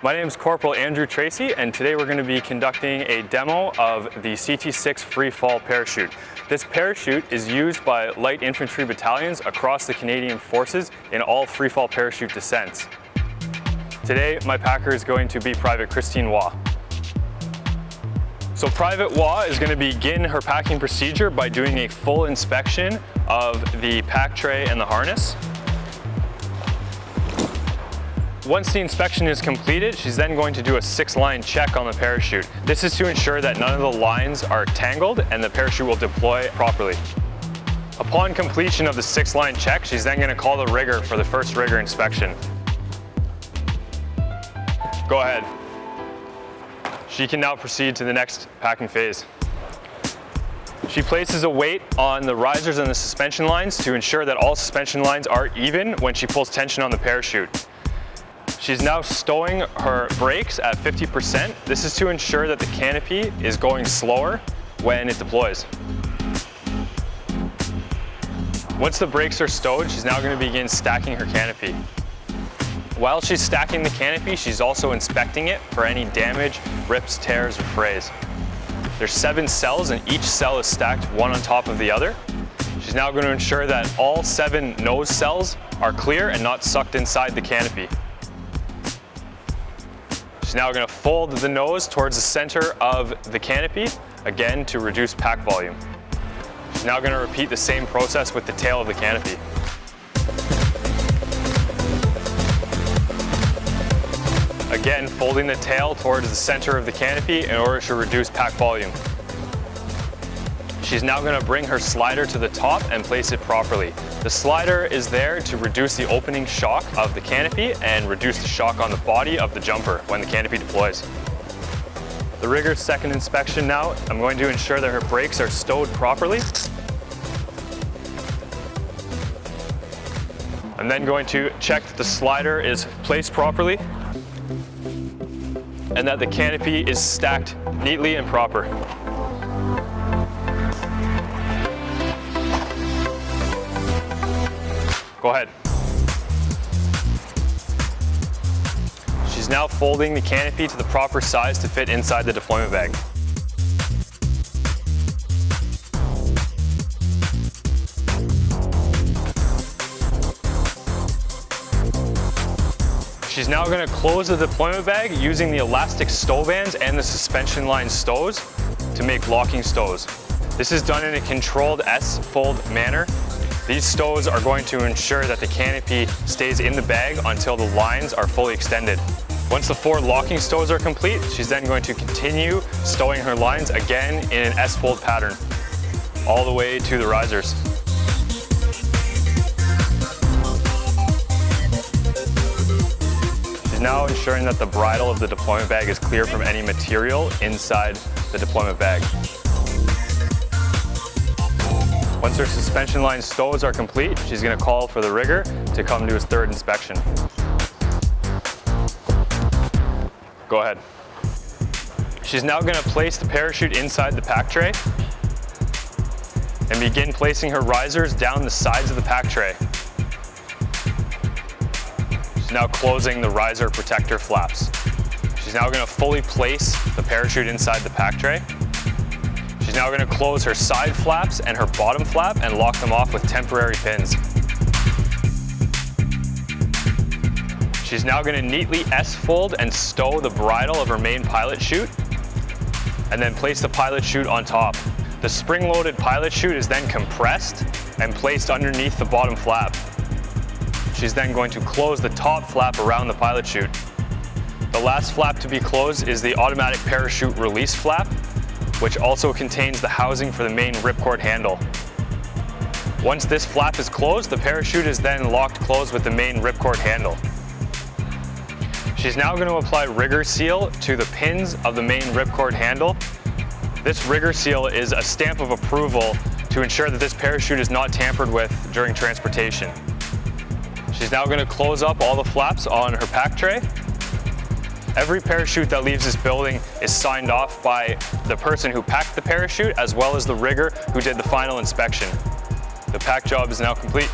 My name is Corporal Andrew Tracy, and today we're going to be conducting a demo of the CT-6 free fall parachute. This parachute is used by light infantry battalions across the Canadian forces in all free fall parachute descents. Today, my packer is going to be Private Christine Waugh. So Private Waugh is going to begin her packing procedure by doing a full inspection of the pack tray and the harness. Once the inspection is completed, she's then going to do a 6-line check on the parachute. This is to ensure that none of the lines are tangled and the parachute will deploy properly. Upon completion of the 6-line check, she's then going to call the rigger for the first rigger inspection. Go ahead. She can now proceed to the next packing phase. She places a weight on the risers and the suspension lines to ensure that all suspension lines are even when she pulls tension on the parachute. She's now stowing her brakes at 50%. This is to ensure that the canopy is going slower when it deploys. Once the brakes are stowed, she's now going to begin stacking her canopy. While she's stacking the canopy, she's also inspecting it for any damage, rips, tears, or frays. There's 7 cells and each cell is stacked one on top of the other. She's now going to ensure that all 7 nose cells are clear and not sucked inside the canopy. She's now going to fold the nose towards the center of the canopy, again to reduce pack volume. She's now going to repeat the same process with the tail of the canopy. Again, folding the tail towards the center of the canopy in order to reduce pack volume. She's now going to bring her slider to the top and place it properly. The slider is there to reduce the opening shock of the canopy and reduce the shock on the body of the jumper when the canopy deploys. The rigger's second inspection now, I'm going to ensure that her brakes are stowed properly. I'm then going to check that the slider is placed properly and that the canopy is stacked neatly and proper. Go ahead. She's now folding the canopy to the proper size to fit inside the deployment bag. She's now going to close the deployment bag using the elastic stow bands and the suspension line stows to make locking stows. This is done in a controlled S-fold manner. These stows are going to ensure that the canopy stays in the bag until the lines are fully extended. Once the 4 locking stows are complete, she's then going to continue stowing her lines again in an S-fold pattern, all the way to the risers. She's now ensuring that the bridle of the deployment bag is clear from any material inside the deployment bag. Once her suspension line stows are complete, she's going to call for the rigger to come to his 3rd inspection. Go ahead. She's now going to place the parachute inside the pack tray and begin placing her risers down the sides of the pack tray. She's now closing the riser protector flaps. She's now going to fully place the parachute inside the pack tray. She's now going to close her side flaps and her bottom flap and lock them off with temporary pins. She's now going to neatly S-fold and stow the bridle of her main pilot chute and then place the pilot chute on top. The spring-loaded pilot chute is then compressed and placed underneath the bottom flap. She's then going to close the top flap around the pilot chute. The last flap to be closed is the automatic parachute release flap, which also contains the housing for the main ripcord handle. Once this flap is closed, the parachute is then locked closed with the main ripcord handle. She's now going to apply rigger seal to the pins of the main ripcord handle. This rigger seal is a stamp of approval to ensure that this parachute is not tampered with during transportation. She's now going to close up all the flaps on her pack tray. Every parachute that leaves this building is signed off by the person who packed the parachute as well as the rigger who did the final inspection. The pack job is now complete.